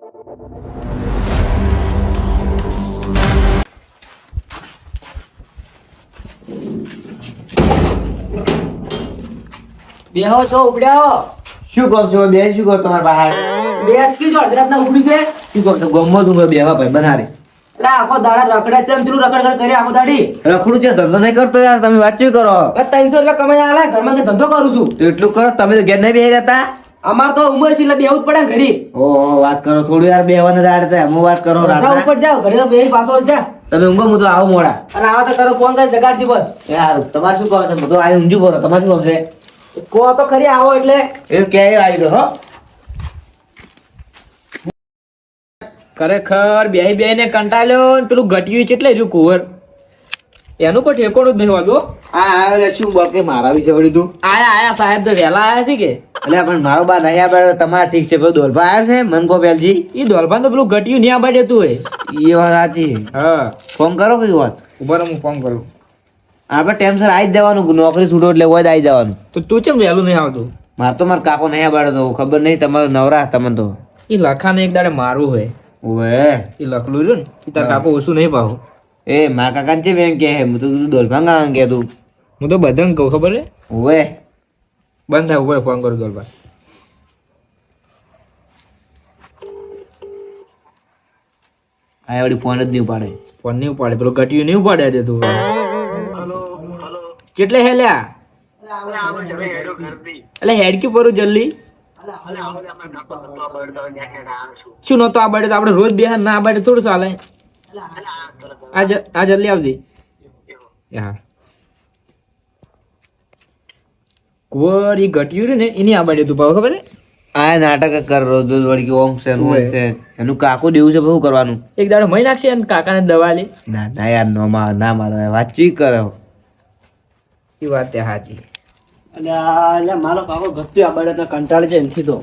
બેહો છો ઉપડ્યા શું કહો છો બે? શું કરો તમારા બહાર? બેસ કી જો અડધરાત ના ઉપડી છે. શું કહો છો? ગમો તું બેવા ભાઈ બનારે એટલે આખો દાડા રખડે છે એમ ચલું રખડ કરે આખો દાડી. રખડું છે, ધંધો નહીં કરતો યાર. તમે વાત શું કરો? 300 રૂપિયા કમાઈ આલે ઘરમાં કે ધંધો કરું છું. તો એટલું કરો. તમે તો ઘેર નહીં બેહી રહેતા? અમાર તો ઉમર છે એટલે બેહવું જ પડે ને ઘરી. ઓહો, વાત કરો થોડું યાર. બેહવાને જાડે છે. હું વાત કરો રસા ઉપર જાવ ઘરે તો બેહી પાછો જા. તમે ઊંઘો, હું તો આવું મોડા. અને આવા તો કરો ફોન કરી જગાડજી બસ. યાર તમારે શું કહો છો? હું તો આ ઊંઘું કરો. તમારે શું કહો છે? કો તો ખરી આવો એટલે એ ક્યાંય આવી ગયો હો. ખરેખર બે ને કંટાળ્યો ને પેલું ઘટ્યું કેટલે રહ્યું કુંવર એનું કોઈ ઠેકોણું જ નહીં વાગો. આ શું બોકે મારા વિશે વળી તું? આયા સાહેબ તો વહેલા આયા છે કે એટલે પણ મારો બા નહીં આબાડ્યો. તમારે ઠીક છે. પેલો દોલભા આવ્યા છે મનકો બેલજી. ઈ દોલભાન તો પેલું ઘટ્યું નહીં આબાડ્યું તું હોય. એ વાત સાચી. હા ફોન કરો કઈ વાત. ઉભા હું ફોન કરું. આપણે ટાઈમસર આવી જ જવાનું. નોકરી છૂટો એટલે હોય જ આવી જવાનું. તો તું ચેમ વહેલું નહીં આવતું? મારે તો મારા કાકો નહીં આબાડ્યો તો ખબર નહીં. તમારો નવરા તમને તો એ લખાને એક દાડે મારવું હોય. ઓવે એ લખલું રહ્યું ને એ તાર કાકો ઓછું નહીં પાવું. એ મારા કાકાને છે એમ કે હું તો કીધું દોલભાંગા કે તું. હું તો બધાને કહું ખબર હે. ઓવે બંધ થાય ઉપર ફોન કરું દોલભા. આ વળી ફોન જ નહીં ઉપાડે. ફોન નહીં ઉપાડે પેલું ઘટ્યું નહીં ઉપાડે આજે તું. કેટલે હે લ્યા? એટલે હેડકી પરું જલ્દી. શું નતો આ બાડે તો આપણે રોજ બેહાર ના આ બાડે થોડું ચાલે. આ જલ્દી આવજે. હા કુંવર ઈ ઘટ્યું રહ્યું ને એની આ બાડે તું પાવ ખબર હે. આ નાટક કર રોજ રોજ વળી કે ઓમ છે ને ઓમ છે. એનું કાકો દેવું છે શું કરવાનું? એક દાડો મહી નાખશે અને કાકાને દવા લે. ના ના યાર નો ના મારો વાતચીત કરો. એ વાત તે સાચી. અલ્યા મારો કાકો ગત્યો આ બળદને કંટાળે છે એનથી તો.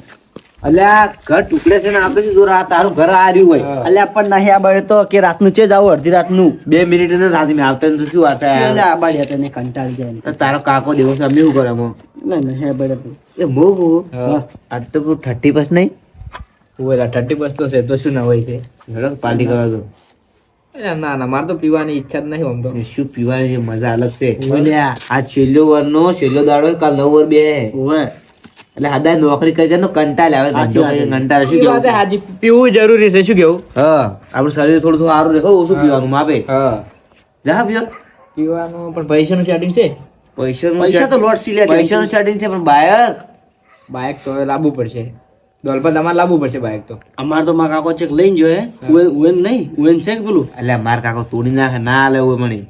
અલ્યા ઘર ટુકડે છે ને આપણે શું જોર આ તારું ઘર આ રહ્યું હોય. અલ્યા પણ નહીં આ બળદ તો કે રાતનું છે જ આવું અડધી રાતનું. 2 મિનિટ ને થાતી મેં આવતા ને તો શું વાત અલ્યા યાર. આ બાળિયા તને કંટાળી જાય તો તારો કાકો દેવો છે અમે શું કરે એમાં? નહીં આ બળદ એ મોહ હા. આજ તો પેલું 30 બસ નહીં. ઓલા 30 તો છે તો શું ના હોય છે. હેડો પાર્ટી કરવા દો. ના ના મારે તો પીવાની ઈચ્છા જ નહીં આમ તો. એ શું પીવાની જે મજા અલગ છે. અલ્યા આ છેલ્લો વરનો છેલ્લો દાડો હોય, કાલ 9 વર બે ઓવે એટલે હદાય નોકરી કરી જાય ને કંટાળ આવે. ધંધો કરી કંટાળ શું ઈ વાત કેવું? હાજી પીવું જરૂરી છે શું કેવું. હા આપણું શરીર થોડું થોડું સારું દેખો. ઓછું પીવાનું માપે. હા જા પીઓ. પીવાનું પણ પૈસાનું સેટિંગ છે. પૈસા તો લોટ સિલે પૈસાનું સેટિંગ છે પણ બાયક બાઇક તો હવે લાવવું પડશે. દોલપા તમારે લાવવું પડશે બાઇક તો. અમાર તો મારા કાકો ચેક લઈને જોયે ઉવેન નહીં ઉવેન છે કે પેલું એટલે માર કાકો તોડી નાખે ના આલે એવું મણી.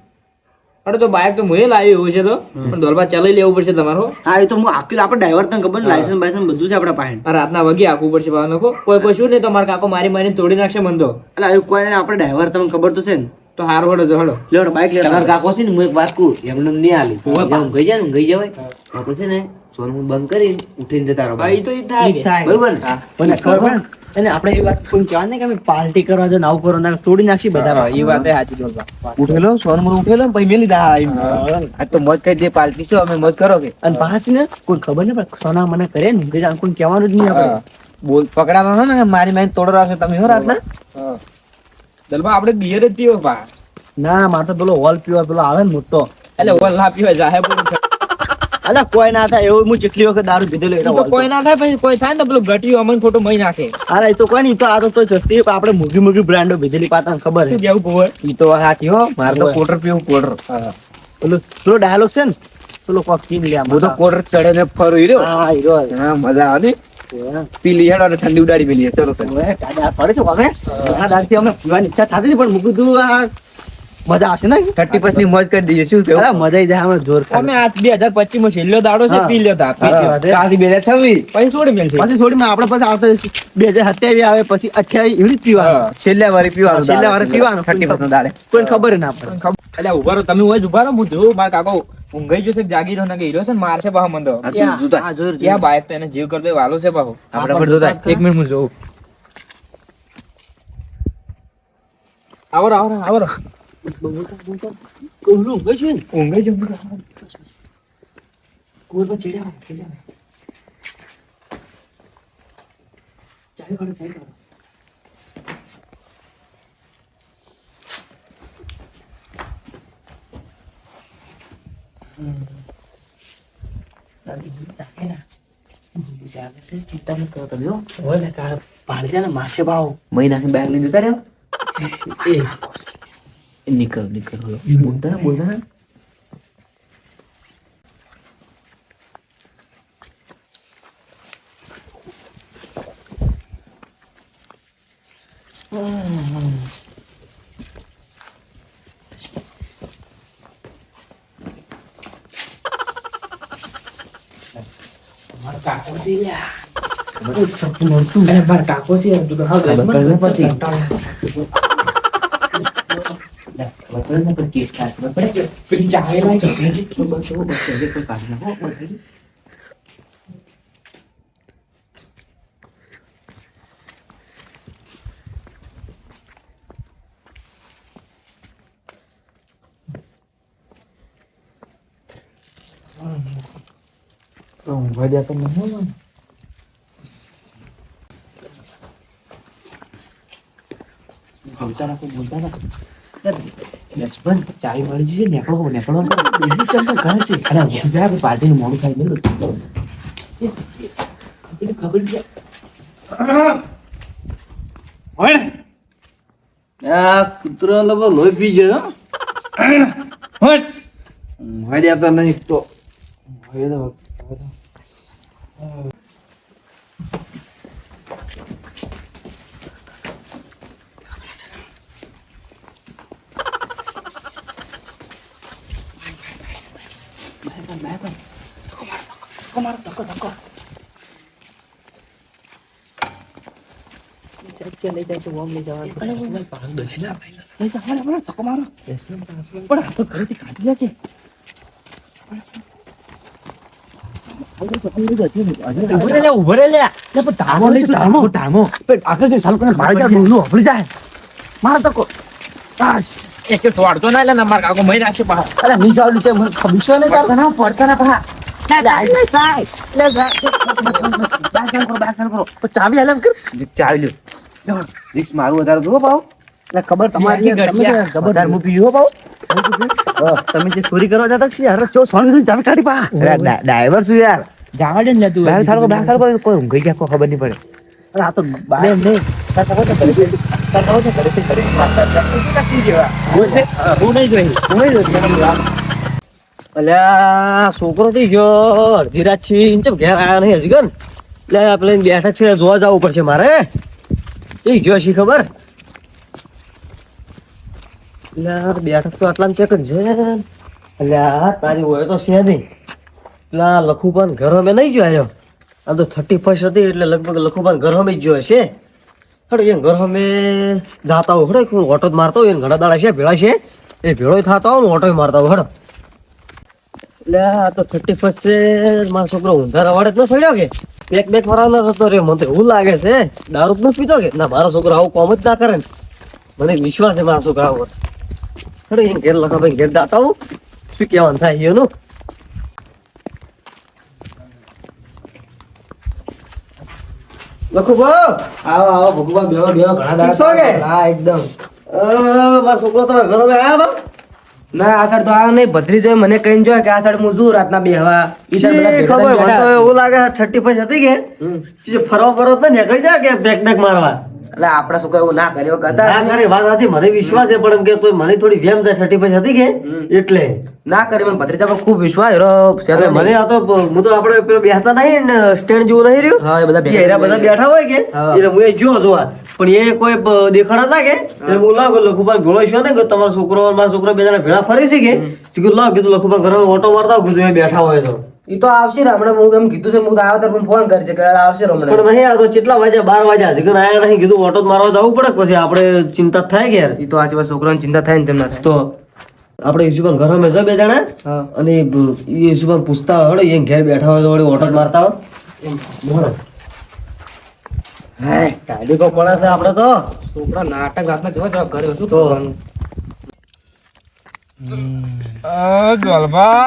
અરે તો બાઇક તો મુએ લાવ્યું એવું છે તો પણ દોલપા ચલાવી લેવું પડશે તમારો. હા એ તો હું આખી આપણે ડ્રાઈવર તને ખબર લાયસન્સ બાયસન્સ બધું છે આપણા પાસે. આ રાતના વાગે આખવું પડશે બાબા નખો કોઈ શું નહીં તો મારા કાકો મારી મારીને તોડી નાખશે મન તો. એટલે આવ્યું કોઈ નહીં આપણે ડ્રાઈવર તમને ખબર તો છે ને. તો હારો હડો જો હડો. લેવડો બાઇક લેવડો તમાર કાકો છે ને હું એક વાત કહું એમને નહીં આલી. હોવે પા. હું ગઈ જાય ને ગઈ જવાય આપણે છે ને સોનું બંધ કરીને ઉઠીને જતા રહો. હા ઈ તો ઈ થાય કે. બરોબર ને? પણ ખબર અને આપણે એ વાત કોઈ કહેવાય ને કે અમે પાર્ટી કરવા જો નાવ કરો ના તોડી નાખશી બધા. હા, ઈ વાત એ સાચી દોલપા. ઉઠેલો સોનું ઉઠેલો પછી મેલી દા આ તો મોજ કરી દે પાર્ટી છે અમે મોજ કરો કે અને પાછી ને કોઈ ખબર નહીં પણ સોના મને કરે ને કે કોઈ કહેવાનું જ નહીં આપણે. બોલ પકડાનો ને મારી મારી તોડો રાખે તમે હો રાતના. હા દોલપા આપણે બિયર જ પીવો પા. ના મારે તો પેલો હોલ પીવા પેલો આવે ને મોટો. એટલે ઓલ ના પીવાય જાહે પૂરું. અલા કોઈ ના થાય એવું હું જેટલી વખત દારૂ પીધેલો ઈ એટલે તો કોઈ ના થાય પછી કોઈ થાય ને તો પેલું ઘટ્યું અમન ખોટું મહી નાખે. અરે એ તો કોઈ નહીં તો આ તો સસ્તી આપણે મોઘી મોઘી બ્રાન્ડો પીધેલી પાતા ખબર શું છે. કેવું કુંવર? ઈ તો સાચી હો. મારે તો હોવે. કોટર પીવું કોટર. પેલો પેલો ડાયલોગ છે ને પેલો કોક કીન લે હું તો કોટર ચડે ને ફરું હીરો. હા હીરો હા મજા આવે ને. પીલી હેડો અને ઠંડી ઉડાડી મેલીએ ચલો તો. ઓએ કાડા પડે છે અમે ઘણા દાડથી અમને પીવાની ઈચ્છા થતી હતી પણ મૂકી તું આ મજા આવશે ને 30 ની મોજ કરી દઈએ શું કેવું? અરે મજા આવી જાય અમે જોર અમે આ 2025 માં છેલ્લો દાડો છે હા. પી લેતા સાચી વાત છે. કાલથી 2026 પછી છોડી મેલશે. પછી થોડી આપણે પછી આવતા 2027 આવે પછી 28 એવી જ પીવાનું હા. છેલ્લા વારે પીવાનું. છેલ્લા વારે પીવાનું. 30 નો દાડે. કોઈને ખબર ય ના પડે. એટલે ઉભા રહો તમે હોય જ ઉભા રહો હું જોઉં મારા કાકો ઊંઘાઈ જશે કે જાગી રહ્યો ને કે હીરો છે ને મારશે પાછો મન તો. આ જોતા. હા, જોર ત્યાં બાઇક તો એને જીવ કરતો હોય વાલો છે પાછો. આપણે પણ જોતા. એક મિનિટ હું જોઉં. આવો રહો, આવો રહો, આવો રહો. કોહલું ઊંઘાઈ છે ને ઊંઘાઈ જવું. કોઈ પણ ચડ્યા ચાલી વાળો ચાલી વાળો ચિંતા ન કરો તમે હો. હોય ને કા પાડી જાય ને મારશે ભાવ મહિના બેગ લઈને જતા રહ્યો એ નીકળ બોલતા ને મારો કાકો છે લ્યા. અરે મારો કાકો છે યાર, તું તો હા ખબર ગજમાં પડે નથી. કેસ થાય ખબર પડે પેલી ચાવેલા છે. ઊંઘવા દેતો નહીં. બોલતા રાખો લક્ષ્મણ ચાય મળી જશે નેકળો બીજું ચમ ઘરે છે અરે ઉઠી જાય આપણે પાર્ટીનું મોડું ખાઈ ગયું ખબર છે આ કૂતરો લબો લોહી પી ગયો હોય દેતા નહીં તો હોય તો લઈ જાય છે વોમ લઈ જવાનું ધક્કો મારો પણ આ તો ઘરેથી કાઢી લે કે ઉભો રે લ્યા. આગળ જઈ ચાલુ કરીને મારે ત્યાં ડોલું હફળી જાય મારો ધક્કો બસ એક તો વાળતો ના લે ને મારા કાકો મહી રાખશે બહાર. અરે નહીં જવાનું છે મને ખબર છે ને તાર તને પડતા ના પા ચાવી હાલ કર ચાવી લ્યો રિક્સ મારું વધારે જો પાવ એટલે ખબર તમારી ખબર હું પીવો પાવ તમે જે ચોરી કરવા જતા છે યાર ચો સોની ચાવી કાઢી પા ડ્રાઈવર છું યાર જવા દે ને તું. બેગ થાળકો કોઈ ઊંઘી ગયા કોઈ ખબર નહીં પડે અરે આ તો હું નહીં જોઈ. અલ્યા છોકરો થઈ ગયો અડધી રાત થી ચમ ઘેર આવ્યા નહીં હજી ગન એટલે પેલે બેઠક છે જોવા જવું પડશે મારે એ જો શી ખબર એટલે બેઠક તો આટલામાં ચેક જ છે અલ્યા તારી હોય તો છે નહીં પેલા લખુપાન ઘર અમે નહીં જોયો આમ તો 31 હતી એટલે લગભગ લખુપાન ઘર અમે જ જોયો છે હડો એમ ઘર અમે જાતા હોય હડો ઓટો જ મારતા હોય ઘણા દાડા છે ભેળા છે એ ભેળો થતા હોય ને ઓટો મારતા હોય હડો એટલે આ તો 31 છે મારો છોકરો ઊંધા રવાડે જ ન સડ્યો કે બેક ફરાવનો થતો રે મને તો એવું લાગે છે દારૂ જ ન પીતો કે ના મારો છોકરો આવું કોમ જ ના કરે ને મને વિશ્વાસ છે મારા છોકરા ઉપર હડો એમ ઘેર લખા ભાઈ ઘેર જાતા હું શું કહેવાનું થાય એનું લખો ભાવ આવો આવો ભગવાન બેહો બેહો ઘણા દાડા શું કે? હા એકદમ મારો છોકરો તમારા ઘરે આવ્યા હતા ના આ સાઈડ તો આવ્યો નહીં ભત્રીજો મને કહીને જોયો કે આ સાઈડ હું શું રાતના બેહવા ઈ સાઈડ બધા ભેગા ખબર થઈને મને તો બેઠા એવું લાગે 35 હતી કે જે ફરવા તો નીકળી જાય કે બેક મારવા એટલે આપડા છોકરા એવું ના કર્યો કરતા ના કરે વાત સાચી મને વિશ્વાસ છે પણ એમ કે તોય મને થોડી વેમ થાય 35 હતી કે એટલે ના કરે મને ભત્રીજા પર ખૂબ વિશ્વાસ એરો છે તો અરે મને આ તો હું તો આપણે પેલો બેસતા નહીં ને સ્ટેન્ડ જેવું નહીં રહ્યું હા એ બધા કે ભેગા એરા બધા બેઠા હોય કે હા. એટલે હું એ જોવા પણ એ કોઈ દેખાડા હતા કે એટલે હું લાગો લખુભાઈ ભેળો છો ને કે તમારો છોકરો અને મારો છોકરો બે જણા ભેળા ફરી છે કે કીધું લાવ કીધું લખુભાઈ ઘરે ઓટો મારતા કીધું એ બેઠા હોય તો ઈ તો આવશે ને હમણાં હું એમ કીધું છે હું તો આવ્યો તો ફોન કરજે કે આવશે હમણાં પણ નહીં આ તો કેટલા વાગ્યા 12 વાગ્યા હજી કઈ આયા નહીં કીધું ઓટો જ મારવા જવું પડે કે પછી આપણે ચિંતા જ થાય કે યાર ઈ તો આજી વાત છોકરાને ચિંતા થાય ને તેમ ના થાય તો આપણે ઈસુભાઈ ઘરે મેં બે જણા હા અને એ ઈસુભાઈ પૂછતા હોય એ ઘેર બેઠા હોય તો વળી ઓટો જ મારતા હોય હાય ગાડી કો પડે છે આપણે તો છોકરા નાટક રાતના જવા જવા કરે શું તો કરવાનું ગોલભા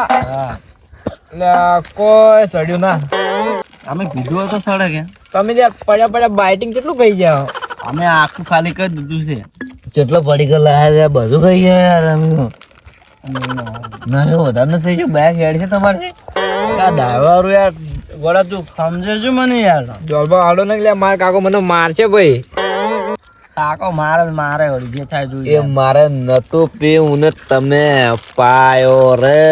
કોઈ સડ્યું ના અમે કીધું તો સડે કે તમે ત્યાં પડ્યા પડ્યા બાઇટિંગ કેટલું કહી જાઓ. અમે આખું ખાલી કરી દીધું છે કેટલો પડી ગયો લાયા છે બધું ખાઈ ગયા યાર અમે તો. ના જો વધારે નથી થઈ ગયું બાઇક હેડ છે તમારે આ ડ્રાઈવર યાર ગોળા તું સમજે છે મને યાર જોલબા આડો ને એટલે માર કાકો મને મારશે ભાઈ. કાકો મારે વળી જે થાય જોઈ એ મારે નતું પીવું ને તમે પાયો રે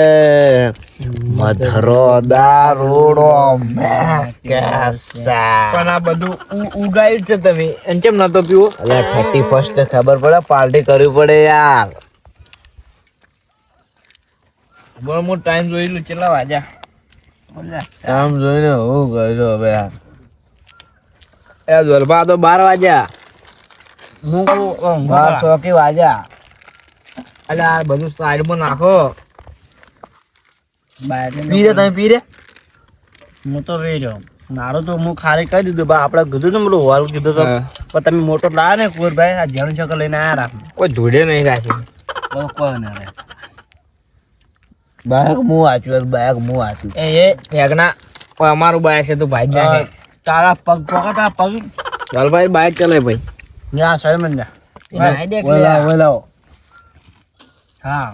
મધરો દારૂડો પણ આ બધું ઉગાયું છે તમે અને કેમ નતો પીવો? અલે 31 ખબર પડે પાર્ટી કરવી પડે યાર. બોલ હું ટાઈમ જોઈ લઉં કેટલા વાગ્યા. આમ જોઈને હું કરજો હવે યાર. એ જોલબા તો 12 વાગ્યા. હું કહું 12 કે વાગ્યા. એટલે આ બધું સાઈડમાં નાખો. પીરે તમે પીરે હું તો પી રહ્યો મારું તો હું ખાલી કહી દીધું બા આપણે કીધું ને પેલું હોલ કીધું તો પણ તમે મોટો લાવે ને કુરભાઈ આ જેણ છોકર લઈને આયા રાખ કોઈ ધૂળે નહીં રાખી. કોઈ ના રે બાઈક હું વાંચ્યું બાઈક હું વાંચ્યું એ ભેગના અમારું બાઈક છે તું ભાઈ નાખે. તારા પગ પકડ આ પગ જોલભાઈ બાઈક ચલાય ભાઈ. યા સરમન જા નાઈ દે કે બોલાવો હા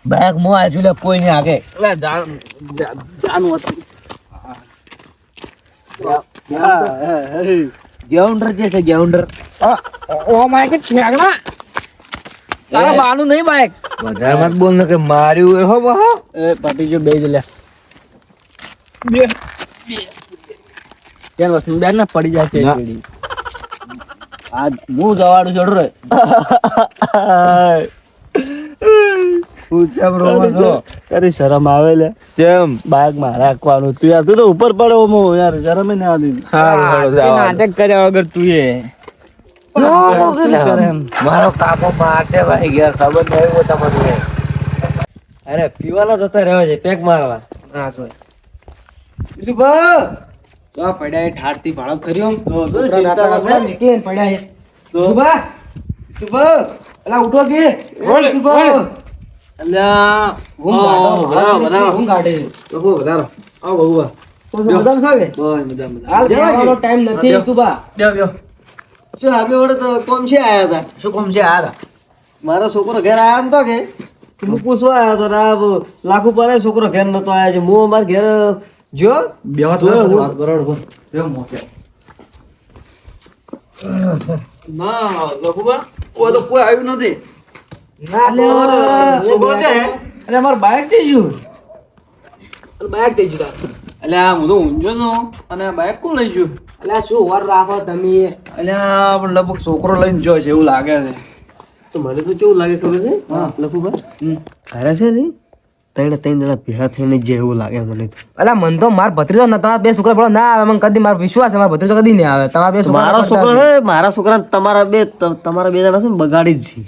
બાઈક હું વાંચ્યું લે કોઈ નહીં આગે લે જાનું હતું ગ્રાઉન્ડર જે છે ગ્રાઉન્ડર ઓ મારે કે ભેગના તારા બાનું નહીં બાઈક. વધારે મત બોલ ને કે માર્યું હો બહો એ પાટી જો બે જ લે બે કેમ વસ્તુ બેન ના પડી જાય છે પેડી આ હું જવાડું છોડ રે હું કેમ રોવા છો તારી શરમ આવે લે કેમ બાઈક માં રાખવાનું તું યાર તું તો ઉપર પડો મો યાર શરમ ના આવતી નાટક કર્યા વગર તું એ મારો કાકો મારશે ભાઈ ઘેર ખબર નહીં હોય તમને અરે પીવાના જતા રહ્યો છે પેક મારવા હા સોય સુભા તો આ પડ્યા એ ઠાઠથી ભાડો કર્યો તો શું છોકરા ચિંતા રાતા કરે? રાતા નીકળીને પડ્યા એ. તો? સુભા સુભા અલા ઉઠો કે ઓય, સુભા ઓય. અલ્યા ઊંઘ કાઢો વધારો. ઊંઘ કાઢે બહુ વધારો આવો બહુ તો બદામ છો કે હાલ જવા બેહવાનો કે? ટાઈમ નથી સુભા શું અમે વડે તો કોમ છે આયા હતા શું કોમ છે આ મારો છોકરો ઘેર આયા નતો કે હું પૂછવા આવ્યો તો ના લાખો પર છોકરો ઘેર નતો આયા છે હું અમારા ઘેર જો બેહો તો વાત બરોબર બેહો મોકે ના લખુબા ઓ તો કોઈ આવ્યું નથી. ના છોકરો છે એટલે અમારું બાઈક થઈ ગયું. બાઈક દઈ જુદા એટલે આ હું તો ઊંઝો નો અને બાઈક કોણ લઈ ગયું? અલ્યા શું વર રાખો તમે એટલે પણ લગભગ છોકરો લઈને જોઈ છે એવું લાગે છે. તો મને તો કેવું લાગે ખબર છે લખુભાઈ ઘરે છે ને ત્રણ જણા ભેગા થઈને જે એવું લાગે મને તો અલા મન તો માર ભત્રીજો ન તમારા બે છોકરા ભણો ના આવે મને કદી મારો વિશ્વાસ છે મારો ભત્રીજો કદી નહીં આવે તમારા બે છોકરા મારો છોકરો છે મારા છોકરા તમારા બે જણા છે ને બગાડી જ છે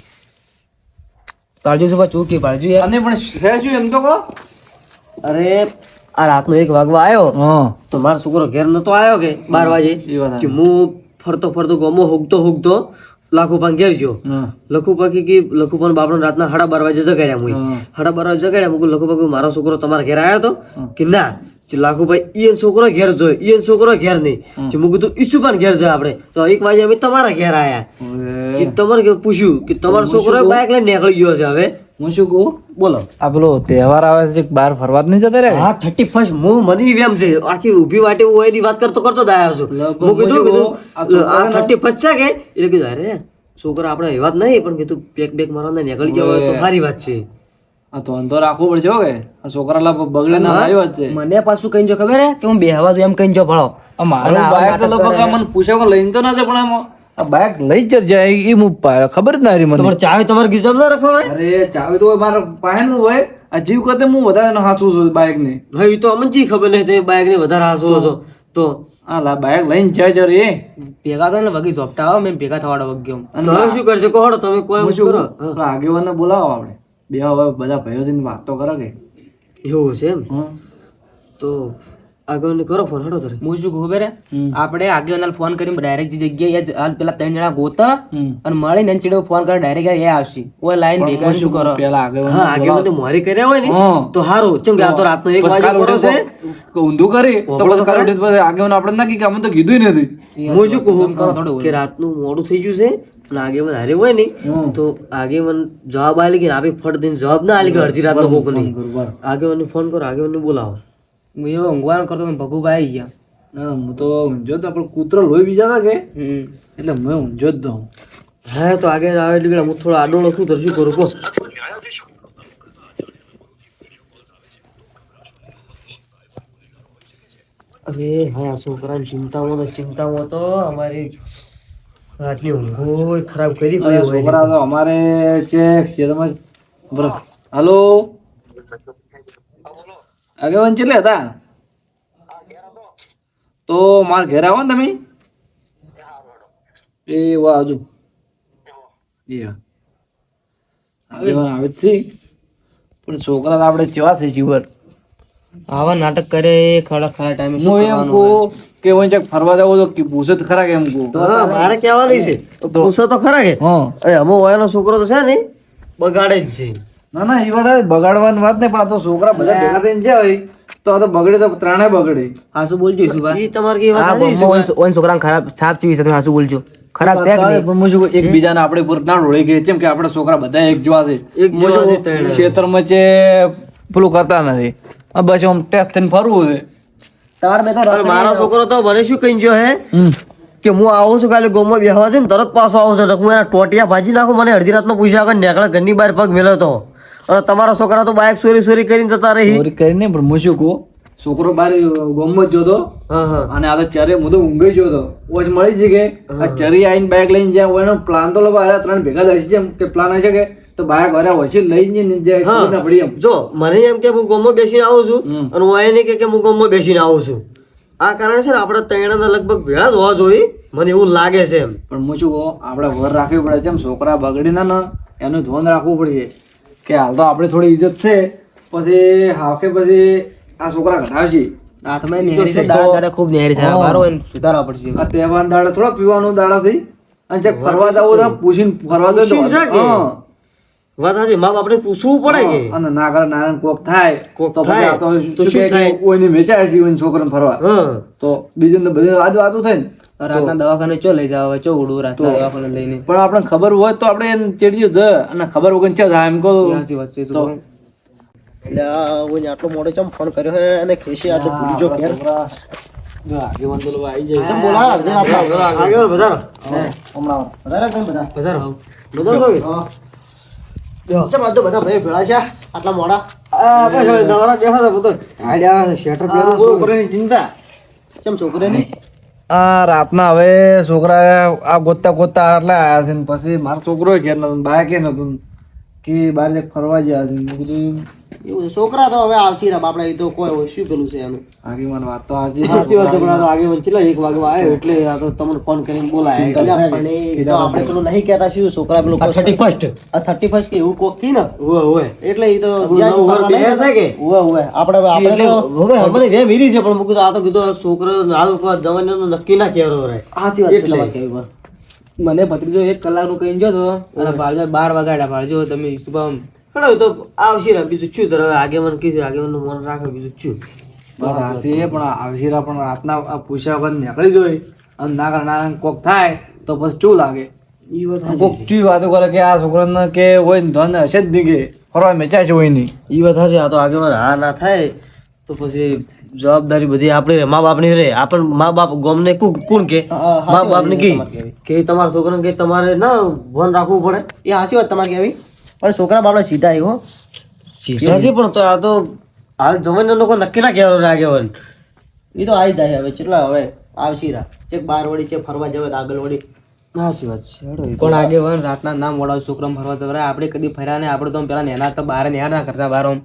પાડજો સુભા ચૂકી પાડજો યાર અને પણ છે શું એમ તો કહો. અરે આ રાતનો 1 વાગવા આવ્યો હા તો મારો છોકરો ઘેર નતો આવ્યો કે 12 વાગે એ વાત કે હું ફરતો ગમો હુગતો લાખુપાન ઘેર ગયો લખુપા કે લખુપાન બાપડો રાતના 12:30 વાગે જગાડ્યા મુઈ 12:30 વાગે જગાડ્યા મુકુ લખુપા મારો છોકરો તમારા ઘેર આવ્યો તો કે ના લાખુભાઈ ઈ છોકરો ઘેર જોયો ઈ છોકરો ઘેર નહીં જે મુકુ તું ઈસુપાન ઘેર જાય આપણે તો 1 વાગે અમે તમારા ઘેર આયા જે તમારે કે પૂછ્યું કે તમારો છોકરો બાઈક લઈને નીકળી ગયો છે હવે હું શું કહું બોલો આ પેલો તહેવાર આવે છે બહાર ફરવા નહીં જતા રે હા 31 હું મને ઈ વેમ છે આખી ઊભી વાટે હું એની વાત કરતો જ આવ્યો છું હું કીધું આ 31 છે કે એટલે કીધું અરે છોકરા આપણે એવા જ નહીં પણ કીધું પેક મારવા નીકળી ગયા હોય તો સારી વાત છે આ તો અંધો રાખવો પડશે હો કે આ છોકરા બગડે ના આવ્યો જ છે. મને પાછું કઈ જો ખબર હે કે હું બેહવા દઉં એમ કઈ જો ભણો આ મારું બાઈક તો લગભગ મને પૂછ્યા વગર લઈને તો ના જાય પણ આમાં આ બાઈક લઈ જ જાય એ હું ખબર જ ના રહી મને. તમારે ચાવી તમારે ગીઝમ ના રાખો હોય અરે ચાવી તો મારા પાસે ન હોય આ જીવ કરતે હું વધારે હાચું છું બાઈક ને. હા ઈ તો અમને જી ખબર નહીં તમે બાઈક ને વધારે હાસો છો તો આ બાઈક લઈને જાય છે રે ભેગા થાય ને વગી ઝોપટા આવો મેં ભેગા થવાડો વગ્યો અને તમે શું કરશો કહો તમે કોઈ હું એમ શું કરો કરું? પેલા આગેવાનને બોલાવો આપણે બે હવે બધા ભાઈઓ થઈને વાત તો કરો કે એવું છે એમ હમ. તો આગળ કરો ફોન હડો તારે હું શું કહું ખબર હે આપણે આગેવાનાને ફોન કરીને ડાયરેક્ટ જે જગ્યાએ હાલ પેલા 3 જણા ગોતા અને મળીને એને ચીડો ફોન કરે ડાયરેક્ટ એ આવશે ઓય લાઈન ભેગા શું કરો પેલા આગેવાન હા આગે મને મોરી કર્યા હોય ને તો હારું ચમ કે આ તો રાતનો 1 વાગે કરો છે ઊંધું કરી તો પછી કાલ ઉઠીને પછી આગેવાન આપણે ના કે અમે તો કીધું નથી. હું શું કહું કે રાતનું મોડું થઈ ગયું છે અને આગેવાન હારે હોય ને તો આગેવાન જવાબ આલી કે આપી ફટ દઈને જવાબ ના આલી કે અડધી રાતનો કોક નહીં આગેવાનને ફોન કરો આગેવાનને બોલાવો હું એવો ઊંઘવાનું કરતો તો ભગુભાઈ આવી ગયા. હું તો ઊંઝો તો પણ કૂતરો લોહી બીજા હતા કે એટલે મેં ઊંઝો જ દઉં. હા તો આગળ આવે એટલે હું થોડો આડો લખું તો શું કરું કહો અરે હા છોકરાની ચિંતામાં તો અમારી રાતની ઊંઘો ખરાબ કરી પડી હોય છે. છોકરા તો અમારે કે ખેતરમાં હાલો આગેવાન કેટલે હતા તો મારા ઘરે આવો ને તમે એ વાહ હજુ એ હા. આગેવાન આવે જ છે પણ છોકરા તો આપણે કેવા છે જીવર આવા નાટક કરે ખરા ખરા ટાઈમે હું એમ કહું કે હું ક્યાંક ફરવા જાવ તો પૂછે તો ખરા કે એમ કહું હા મારે કહેવાનું છે પૂછો તો ખરા કે હા અરે અમો વયનો છોકરો તો છે ને બગાડે જ છે. ના ના એ વાત બગાડવાની વાત નહીં પણ આ તો છોકરા બધા ભેગા થઈને જાય તો આ તો બગડે તો ત્રણે બગડે. હા શું બોલજો ઈશુભાઈ? ઈ તમારે કેવી વાત આ નથી ગામમાં ઓન છોકરાને ખરાબ છાપ ચીવી છે, તમે હા શું બોલજો? ખરાબ છે કે નહીં? પણ હું શું કહું, એકબીજાને આપણે પૂર ના રોળે કે કેમ કે આપણા છોકરા બધા એક જેવા છે. એક જેવા છે ત્રણે. ખેતરમાં છે પેલું કરતા નથી. આ બસ આમ ટેસ્ટ થઈને ફરવું છે. તમારે મેં તો પણ મારો છોકરો તો મને શું કહી ગયો હે કે હું આવું છું કાલે ગોમમાં બેહવા છે ને તરત પાછો આવું છું હું એના ટોટિયા ભાજી નાખું મને અડધી રાતનો પૂછ્યા વગર નીકળે ઘરની બહાર પગ મેલ્યો તો અને તમારા છોકરા તો બાઇક ચોરી કરીને જતા રહી. ચોરી કરીને પણ હું શું કહું, છોકરો બાર ગોમમાં જ જોતો હા હા અને આ તો ચરે હું તો ઊંઘી જોતો ઓછ મળી જ કે આ ચરી આવીને બાઇક લઈને જાય એનો પ્લાન તો લોકો આ ત્રણ ભેગા થાય છે કે પ્લાન હશે કે તો બાઇક વારે ઓછી લઈને જાય ખબર ના પડી એમ. જો મને એમ કે હું ગોમમાં બેસીને આવું છું અને હું એને કે હું ગોમમાં બેસીને આવું છું. આ કારણે છે ને આપણે ત્રણેયના લગભગ ભેળા જ હોવા જોઈએ મને એવું લાગે છે એમ. પણ હું શું કહું, આપણે વર રાખવી પડે છે એમ છોકરા બગડી ના ને એનું ધ્યાન રાખવું પડે કે હાલ તો આપણે થોડી ઇજ્જત છે પછી હાકે પછી આ છોકરા ઘટાવશે. આ તમે નેહરી છે દાડા દાડા ખૂબ નેહરી છે, બારો હોય ને સુધારવા પડશે. આ તહેવાર દાડા થોડા પીવાનું દાડા થઈ અને ચેક ફરવા જવું તો પૂછીને ફરવા જવું પૂછીને જાય કે? વાત સાચી મા બાપને પૂછવું પડે કે અને ના કરે નારાયણ કોક થાય કોક તો થાય, પછી આ તો તો શું શું થાય? થાય કોઈને વેચાય છે એને છોકરાને ફરવા હા તો બીજું તો બધું વાતું થાય ને. રાતના દવાખાને ચો લઈ જાવ ચો ઉડવું રાતના દવાખાને લઈને? પણ આપણે ખબર હોય તો આપણે એને ચેડીએ જ અને ખબર વગર ચા જાય એમ કહું. સાચી વાત છે. તો એટલે હું આટલો મોડો ચમ ફોન કર્યો હે અને ખીસી આજે ભૂલી જો ઘેર જો આગેવાન તો લોકો આવી જાય. બોલા અડધી રાત આગળ વધારો હમણાં વધારો કેમ બધા વધારો વધારો ચમ આજ તો બધા ભાઈ ભેળા છે આટલા મોડા આ ભાઈ દવારા બેઠા હતા બધો આડ્યા શેટર પહેરું છોકરાની ચિંતા. ચમ છોકરાની આ રાતના હવે છોકરા આ ગોતતા ગોતતા આટલા આવ્યા છે ને પછી મારો છોકરો ઘેર નતું બાય કે નતું કે બહાર જઈને ફરવા ગયા છે. મેં કીધું એવું છે છોકરા તો હવે આવશી રા બાપડા એ તો કોઈ શું પેલું છે એનું આગેવાન વાત તો આજે સાચી વાત છે પણ આ તો આગળ વંચેલા 1 વાગવા આવ્યો એટલે આ તો તમને ફોન કરીને બોલાય એટલે પણ એ તો આપણે પેલું નહીં કહેતા શું છોકરા પેલું 31st આ 31st કે એવું કોક કી ને ઓય એટલે એ તો ઓવર બે છે કે ઓય આપણે તો હવે અમને વે મીરી છે પણ મુકું આ તો કીધું છોકરો હાલ જવાનનું નક્કી ના કહેરો રે સાચી વાત છે તમારે કેવી મને ભત્રીજો 1 કલાકનું કહીને ગયો તો અને ભાળજો 12 વાગ્યા ભાળજો તમે સુભામ ખડો તો આવશી રા બીજું શું તરવે આગેવાન કીધું આગેવાનનું મન રાખે બીજું શું વાત હાચી છે પણ આવશીરા પણ રાતના આ પૂછ્યા વગર નીકળી જોઈ અને ના કરે નારાયણ કોક થાય તો પછી શું લાગે ઈ વાત કોક ચી વાતો કરે કે આ છોકરાને કે હોય ને ધન હશે જ નહીં કે ફરવા મેચાય છે હોય નહીં. ઈ વાત સાચી. આ તો આગેવાન હા ના થાય તો પછી જવાબદારી બધી આપણે મા બાપની રહે. આપણ મા બાપ ગોમને કોણ કે મા બાપને કે તમારા છોકરાને કે તમારે ના ભણ રાખવું પડે. એ હાસી વાત તમારી કેવી પણ છોકરા બાપડા સીધા આવ્યો સીધા છે પણ તો આ તો હાલ જવાનનો લોકો નક્કી ના કહેવાનો આગેવાન. એ તો આવી જાય હવે કેટલા હવે આવશી રા ચેક બાર વળી ચેક ફરવા જવે તો આગળ વળી સાચી વાત છે. હેડો ઈ તો. પણ આગેવાન રાતના ના મોડા છોકરાને ફરવા જવરાય. આપણે કદી ફર્યા ને આપણે તો પેલા નેના તો બહાર નેહાર ના કરતા બહાર આમ.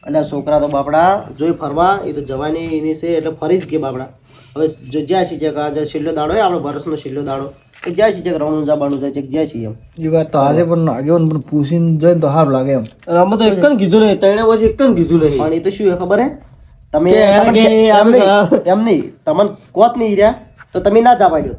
એટલે છોકરા તો બાપડા જોઈ ફરવા એ તો જવાની એની છે એટલે ફરી જ ગયા બાપડા. હવે જ્યાં છીએ ચેક આજે છેલ્લો દાડો હોય આપણો વર્ષનો છેલ્લો દાડો કે જ્યાં છીએ ચેક રમણું જવાનું જાય ચેક જ્યાં છીએ એમ એ વાત તો આજે પણ આગેવાન પણ પૂછીને જાય ને તો સારું લાગે એમ. અને અમે તો એક જ કીધું નહીં ત્રણે વર્ષ એક જ કીધું નહીં. પણ એ તો શું ખબર હે તમે કે એમ નહીં તમને કોત નહીં રહ્યા તો તમે ના જા પાડ્યો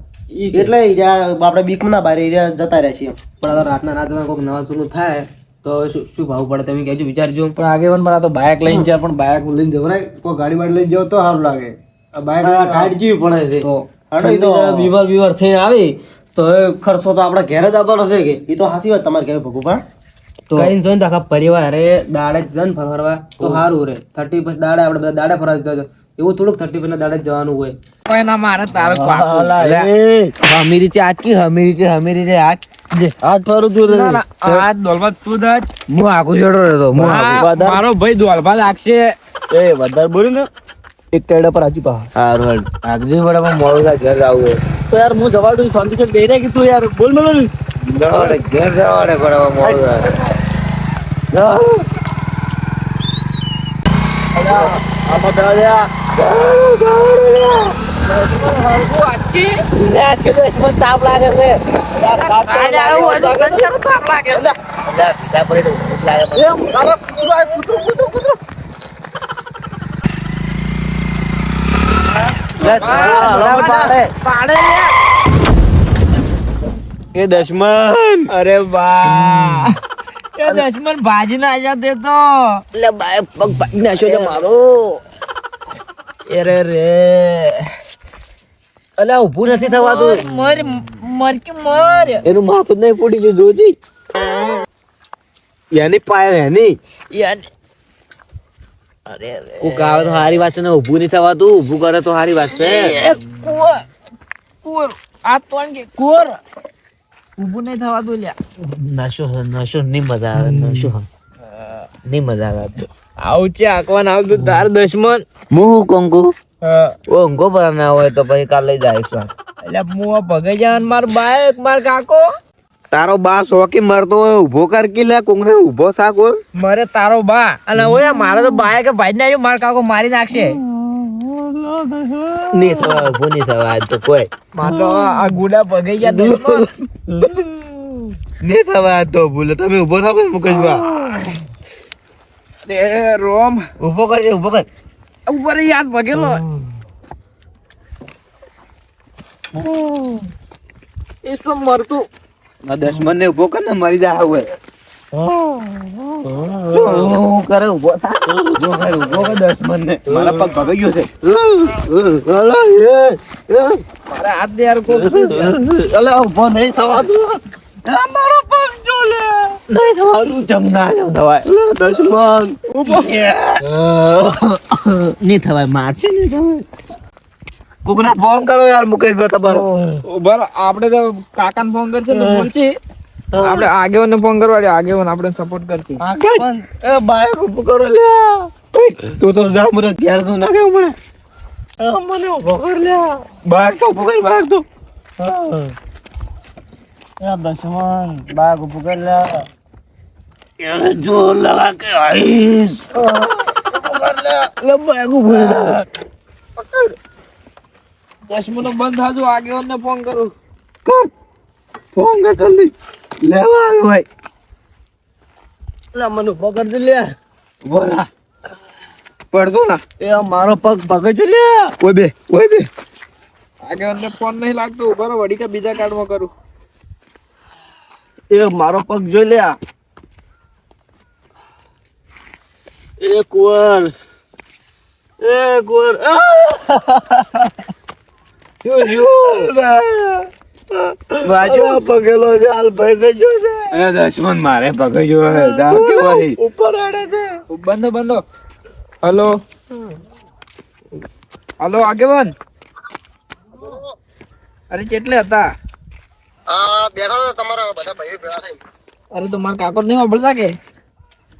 એટલે આપણે બીક ના બારે જતા રહ્યા છીએ એમ. પણ આ તો રાતના રાતમાં કોઈક નવા જૂનું થાય તો શું ભાવ પડે તમે કહેજો વિચારજો. પણ આગેવાન પણ આ તો બાઇક લઈને જાય પણ બાઇક લઈને જવરાય કોઈ ગાડી વાડી લઈને જાવ તો સારું લાગે. આ બાઇક કાઢ જેવી પડે છે તો હાડો ઈ તો બીમાર થઈને આવે તો એ ખર્ચો તો આપણે ઘેર જ આવવાનો છે કે એ તો હાસી વાત તમારે કહેવાય ભગુભા. તો કઈ જોઈને તો આખા પરિવારે દાડે જ જન ફરવા તો સારું રે 30 દાડે આપણે બધા દાડે ફરવા જતા એવું થોડુંક 30 ના દાડે જ જવાનું હોય. અલા, એ હમીરી છે આજ કી હમીરી છે આજ જે આજ ફરું છું રે. હું આખું છેડો રહેતો હું આખું મારો ભાઈ દોલભા લાગશે. એ વધારે બોલ્યું ને એક ટેડા પર આજુ પા હારું આગજી વડે મોડું થાય ઘર આવું તો યાર હું જવા દઉં શાંતિ છે બેરે કીધું યાર બોલ મેલો ને ઘેર જવાડે બરાબર મોડું થાય આમાં દાદા તાપ લાગે છે એ દશમન અરે વાહ એ દશમન ભાજી ના આજા દે તો એટલે બાય પગ ભાઈ નાખ્યો છે મારો અરે રે અલ્યા ઊભું નથી થવાતું મર એનું માથું જ નહીં ફૂટી છે જોજી યાની પાયો હેની કોક આવે તો સારી વાત છે ને ઊભું નહીં થવાતું ઊભું કરે તો સારી વાત છે કુર આ તોણ કે કુર ઊભું નહીં થવાતું લ્યા નશો નહીં મજા આવે નશો નહીં મજા આવે આવું છે આકવાન આવતું તાર દશમન હું કંકુ ઊંઘો પર ના હોય તો પછી કાલે લઈ જાય એટલે હું આ ભગાઈ જવાનું માર બાઈક માર કાકો તારો બા શોકી મરતો હોય ઊભો કર કે લે કોંગને ઊભો થાક હોય મરે તારો બા અને ઓય મારે તો બાઈક ભાઈ ને આવ્યો માર કાકો મારી નાખશે નહીં થવા ઊભો નહીં થવા આજ તો કોઈ માર તો આ ગુડા ભગાઈ ગયા દશમન નહીં થવા આજ તો ભૂલે તમે ઊભો થાવ કે મુકેશબા રે રોમ ઊભો કરજે ઊભો કર ઉપર યાદ ભગેલો એ શું મરતું આ દશમન ને ઊભો કર ને મરી જાય હવે કરે ઊભો થા ઊભો કર દશમન ને મારા પગ ભગાઈ ગયો છે મારા હાથ દે યાર કોક અલા ઊભો નહીં થવાતું મારો પગ જો લે નહીં થવાનું જમના જમ થવાય દશમન ઊભો નહીં થવાય મારશે નહીં થવાય કોકને ફોન કરો યાર મુકેશભાઈ તમારો બરાબર આપણે તો કાકાને ફોન કરશે તો બોલશે આપણે આગેવાનને ફોન કરવા આગેવાન આપણે સપોર્ટ કરશે એ બાઈક ઊભું કરો લે તું તો જા મને ઘેર તો નાખે મને મને ઊભો કર લે બાઈક તો ઊભું કરી બાઈક તો દશમન બાઈક ઊભું કર લે એને જોર લગા કે આઈસ લે બાઈક ઊભું લે દશમનો બંધ થાજો આગેવાનને ફોન કરું કર ફોન કર જલ્દી લેવા આવ્યો ભાઈ લે મને ઊભો કર દે લે બોલા પડતો ના એ મારો પગ પકડજો લે ઓય બે આગેવાનને ફોન નહીં લાગતો બરાબર વડી કે બીજા કાર્ડમાં કરું એ મારો પગ જોઈ લે એ કુંવર બાજુ પગેલો છે હાલ ભાઈ ને જો છે એ દશમન મારે પગજો હે દા કેવાય ઉપર આડે છે બંધો હલો આગેવાન અરે કેટલે હતા બેઠા તમારા બધા ભાઈઓ ભેળા થઈ અરે તો મારા કાકો નહીં વાપરતા કે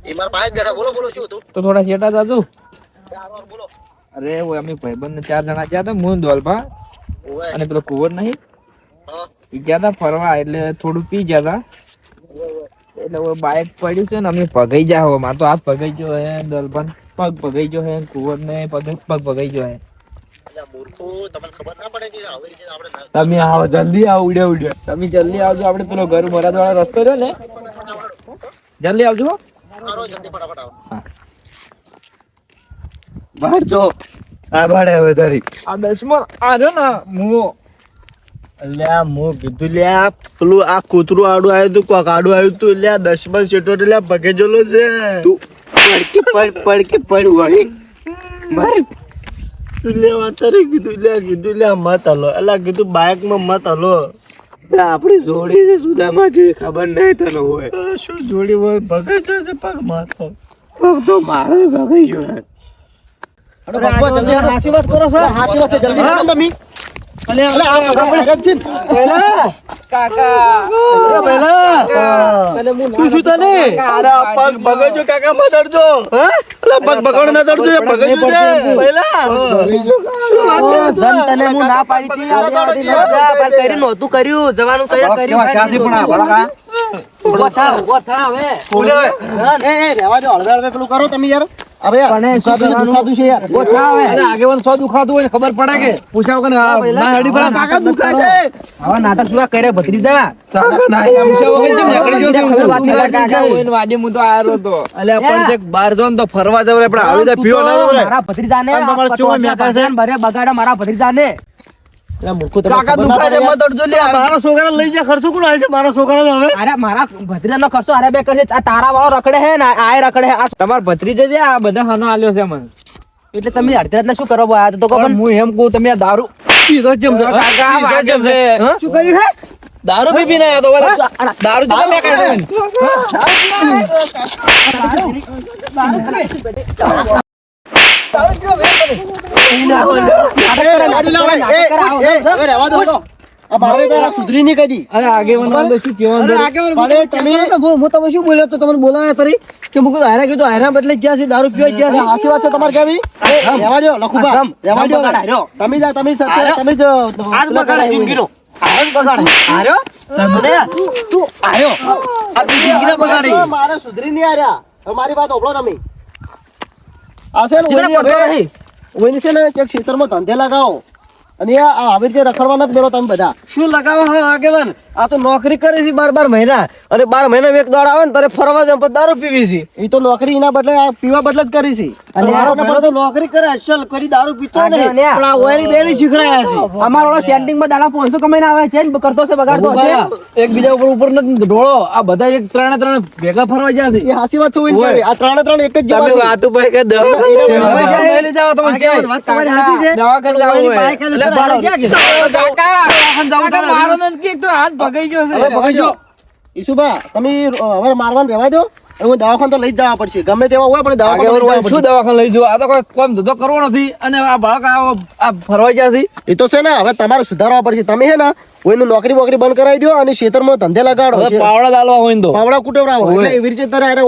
એ મારા પાસે બેઠા બોલો શું હતું તો થોડા શેટા જાજુ બોલો અરે ઓય અમે ભાઈબંધ ને 4 જણા ગયા હતા હું દોલભા અને પેલો કુંવર નહીં એ ગયા હતા ફરવા એટલે થોડું પી ગયા હતા એટલે બાઈક પડ્યું છે ને અમે ભગાઈ જા હો માર તો હાથ ભગાઈ ગયો હે દોલભા પગ ભગાઈ ગયો હે કુંવર ને પગ ભગાઈ ગયો હે તમે આવો જલ્દી આવો ઉડે તમે જલ્દી આવજો આપણે પેલો ઘર મરાદ વાળો રસ્તો રહ્યો ને જલ્દી આવજો હો. હા. બહાર જો આ ભાડે હવે તારી આ દશમન આ રહ્યો ને મુઓ અલ્યા મો કીધું લ્યા પેલું આ કૂતરું આડું આવ્યું તું કોક આડું આવ્યું તું લ્યા દશમન શેટો લ્યા પગે જોલો છે તું પડકે વળી મારે તું લેવા તારે કીધું લ્યા મત હલો અલા કીધું બાઇક માં મત હલો આપણી જોડી છે સુદામા જે ખબર નહીં તને હોય શું જોડી હોય ભગત છે પગ માથો પગ તો મારે ભગાઈ ગયો હાસી વાત કરો છો હાસી વાત છે જલ્દી કરો તમે અલે આપણે પહેલા કાકા શું શું તને અરે પગ ભગાજો કાકા મદરજો હે અલે પગ ભગાડ ના દરજો એ ભગાજો છે પહેલા શું વાત કરે તું? તને હું ના પાડી હતી આવડી લઈ જા પણ કરી નહોતું કર્યું જવાનું કર્યું શાસી પણ ભલા ઉભો થા હવે એ રહેવા દો હળવે હળવે પેલું કરો તમે યાર હવે દુખાતું છે યાર ઉભો થા હવે આગેવાન સો દુખાતું હોય ખબર પડે કે પૂછાવ કે ના હડી પર કાકા દુખાય છે હવે નાટક શું કરે ભત્રીજા કાકા ના પૂછાવ કે કેમ નીકળી ગયો છે ખબર વાત નહીં કાકા ઓઈને વાજે હું તો આયો તો અલ્યા પણ જે બહાર જો ને તો ફરવા જવરે આપણે આવી દે પીવો ના જવરે મારા ભત્રીજાને અને તમારે ચો મેકા છે? ભરે બગાડો મારા ભત્રીજાને કાકા દુખાય છે મદરજો લે મારા છોકરાને લઈ જા ખર્ચો કોણ હાલ છે મારા છોકરાને હવે અરે મારા ભત્રીજાનો ખર્ચો અરે બે કરશે આ તારા વાળો રખડે હે ને આ રખડે હે તમાર ભત્રીજે છે આ બધા હનો આલ્યો છે મને એટલે તમે અડધી રાતના શું કરો આ તો પણ હું એમ કહું તમે આ દારૂ પીધો જેમ કાકા આ વાગે છે શું કર્યું હે દારૂ પી પીને આયો તો બોલા દારૂ જો મેં કાઢ્યો રહેવા દો આ મારે તો આ સુધરી નહીં કદી અરે આગેવાન તો શું કેવાનું હું તમે શું બોલ્યો તો તમને બોલાયા તરી કે મુકુ હારા કીધું હારા બદલે ગયા છે દારૂ પીવા ગયા છે હાસી વાત છે તમારે કેવી રહેવા દો લખુભા રહેવા દો તમે જા તમે સત્ય તમે જ આજ બગાડે જિંદગીનો આજ બગાડે હાર્યો તમને તું આયો આ જિંદગીને બગાડી મારે સુધરી નહીં આર્યા હવે મારી વાત ઓભળો તમે આ છે ને જીગડા પડતો નહીં. ઓઈની છે ને એક ક્ષેત્રમાં ધંધે લગાવો અને આ આવી રીતે રખડવા નથી બેરો તમે બધા શું લગાવો હા આગેવાન આ તો નોકરી કરે છે 12 મહિના અને 12 મહિના એક દાડ આવે ને તારે ફરવા જાવ પછી દારૂ પીવી છે એ તો નોકરી એના બદલે આ પીવા બદલે જ કરી છે અને મારો ભેળો તો નોકરી કરે અસલ કરી દારૂ પીતો નહીં આગેવાન યા. પણ આ ઓયરી બેરી શીખડાયા છે અમારો ઓલો સેન્ટિંગ માં દાડા 500 કમાઈને આવે છે ને કરતો છે બગાડતો છે એકબીજા ઉપર નથી ઢોળો આ બધા એક ત્રણે ભેગા ફરવા ગયા છે એ હાસી વાત છે ઓઈન કેવી આ ત્રણે ત્રણ એક જ જેવા છે ભાઈ કે લઈ જાવ તમે વાત તમારી સાચી છે દવા કરી જાવ ઓયરી બાઈક અને તારે ક્યાં ગયા? કાકા મારો નથી તો હાથ ભગાઈ ગયો છે હવે પકડજો ઈસુબા તમે હવે મારવાન રહેવા દો હું દવાખાને તો લઈ જ જવા પડશે ગમે તેવા હોય પણ દવાખાને શું દવાખાને લઈ જવું આ તો કોઈ કોમ ધંધો કરવો નથી અને આ બાળક આ ફરવા ગયા છે એ તો છે ને હવે તમારે સુધારવા પડશે તમે છે ને કોઈનું નોકરી બોકરી બંધ કરાવી દો અને ખેતરમાં ધંધે લગાડો હવે પાવડા દાલવા હોય ને તો પાવડા કુટવડાવો એટલે એવી રીતે તારે અરે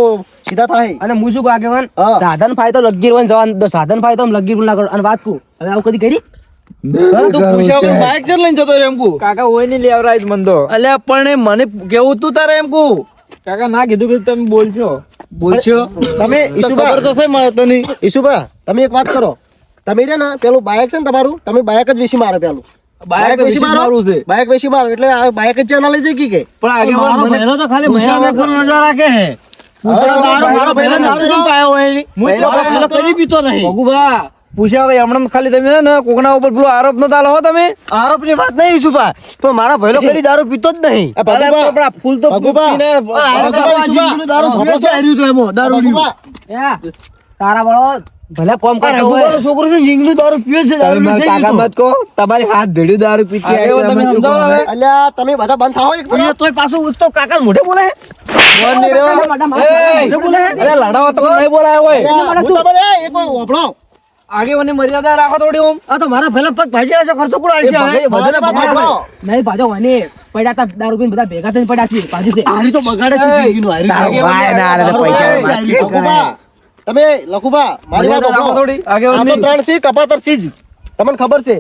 સીધા થાય અને હું શું કહું આગેવાન હા. સાધન ફાય તો લગીર હોય જવાન તો સાધન ફાય તો લગીર ના કરો અને વાત કહું હવે આવું કદી કરી તું પૂછ્યા વગર બાઈક ચર લઈને જતો રહ્યો એમ કહું કાકા ઓય ની લેવરાય જ મન તો અલ્યા પણ એ મને કેવું તું તારે એમ કહું કાકા ના કીધું કે તમે બોલશો બોલશો તમે તો ઈસુબા ખબર તો છે મને તને ઈસુબા તમે એક વાત કરો તમે રે ને પેલું બાઇક છે ને તમારું તમે બાઇક જ વેચી મારો પેલું બાઈક વેચી મારવું છે બાઇક વેચી મારો એટલે આ બાઇક જ ના લઈ જઈ કે પણ આગળ મારો ભેળો તો ખાલી મહિના પર નજર રાખે હે મારો ભેળો દારૂ કેમ પાયો હોય એની? મારો ભેળો કદી પીતો નહીં ભગુભા પૂછ્યા વગર હમણાં ખાલી તમે છે ને કોકના ઉપર પેલો આરોપ ન તાલો હો તમે આરોપની વાત નહીં સુપા પણ મારા ભેળો કદી દારૂ પીતો જ નહીં આ અરે ભગુભા, તો પણ આ ફૂલ તો ભગુભા, પીને પણ આરે તો આ જિંદગીનું દારૂ પીવે છે, હાર્યું તો એમાં, દારૂ ભગુભા, યા, તારા વાળો ભલે કોમ આ કરતો હોય રઘુબાનો છોકરો છે જિંદગીનું દારૂ પીવે છે, દારૂ તમે નથી કાકા પીતો. મત કહો તમારી હાથ ભેડ્યું દારૂ પીતી આગેવાન આવી તમે તમે શું સમજાવો કહો હવે. અલ્યા તમે બધા બંધ થાઓ એક એ તોય પાછું તો કાકા મોઢે બોલે હે? બોલ નહીં રહેવાનું. મોઢે બોલે હે? અરે લડાવો તમે નહીં બોલાયો હોય હું તમને એક વાર ઓભળો આગેવાની મર્યાદા રાખો થોડી ઓમ આ તો મારા ભેલા પગ ભાજી રહ્યા છે, ખર્ચો કોણ આલે છે હવે? બધાને ઓભળો. નહીં પાછો મને પડ્યા તા દારૂ પીને બધા ભેગા થઈને પડ્યા છે પાછું છે હારી તો બગાડે છે જિંદગીનું, હારી તો. તારો ભાઈ ના આલે તો દારૂ પૈસા બગાડે છે, હારી તો. લખુભા, તમે લખુભા મારી વાત મર્યાદા રાખો ઓભળો. થોડી આગેવાની. આ તો 3 છે કપાતર છે જ તમને ખબર છે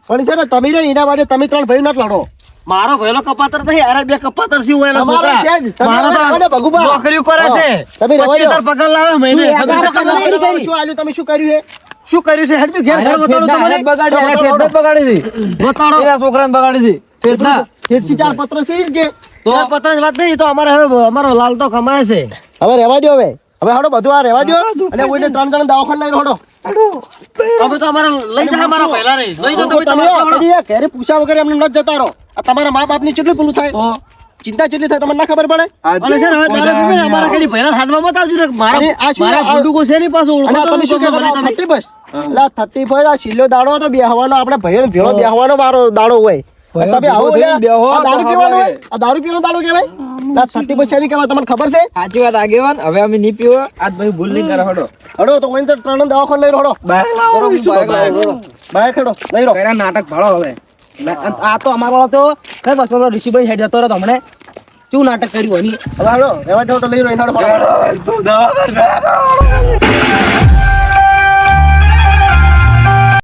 પણ છે ને તમે રે એના માટે તમે 3 ભાઈ ના લડો મારો ભેલો કપાતર નહીં, અરે બે કપાતર છે હોય એના તમારો છોકરા. છે જ. તમે મારો તો રહેવા દો, ભગુભા. નોકરીઓ કરે છે. તમે રહેવા દો. 25,000 પગાર લાવે મહિને. શું ખબર છે યાર, તમને? કરી, કરી. શું આલ્યું તમે શું કર્યું શું કર્યું છે? હેડ તો ઘેર ઘર બતાડો તો મને. બગાડી એને ઠેઠ જ બગાડી હતી બતાડો. એના છોકરાને બગાડી હતી ઠેઠના. હેઠસી 4 પત્ર છે જ કે ચાર પત્ર જ વાત નહીં, એ તો અમારે હવે અમારો લાલ તો કમાય છે. હવે રહેવા દો હવે હડો બધું આ રહેવા દો એટલે કોઈને 3 જણ દવાખાને લઈને હડો હવે તો અમારે લઈ જા મારા પહેલા રે. લઈ જાઓ તમે તમે તમારા કદી ઘરે પૂછ્યા વગર એમને ન જતા રહો આ તમારા મા બાપ ની કેટલું પેલું થાય ચિંતા કેટલી થાય તમને ના ખબર પડે અને છે ને હવે દારૂ પીવે ને અમારા કઈ પહેલા હાથમાં મત આવજો ને. મારા અરે આ શું મારા આ- ગુંડુકો છે નહીં પાછું, ઓળખો અને તો તમે શું ખબર કહેતા નહીં તમે. 30 બસ એટલે 30 પર આ છેલ્લો દાડો હતો બેહવાનો આપણે ભાઈઓને ભેળો બેહવાનો વારો દાડો હોય તમે આવો ભેગો થઈને બેહો આ દારૂ તો પીવાનો હવે. આ દારૂ પીવાનો દારૂ કહેવાય આ 30 ની કહેવાય તમને ખબર છે સાચી વાત આગેવાન હવે અમે નહીં પીવો આજ ભાઈ ભૂલ નહીં કરે હડો હડો તો કોઈ ત્રણ દવાખાને લઈ હડો બાય ખેડો લઈ રહો કર્યા નાટક ભાળો હવે આ તો અમારો વાળો તો કઈ બસ ઋષિભાઈ હેડ જતો રહ્યો હમણે શું નાટક કર્યું એની હવે હડો એવા તો લઈ રહ્યો હેડો, તું દવા કર.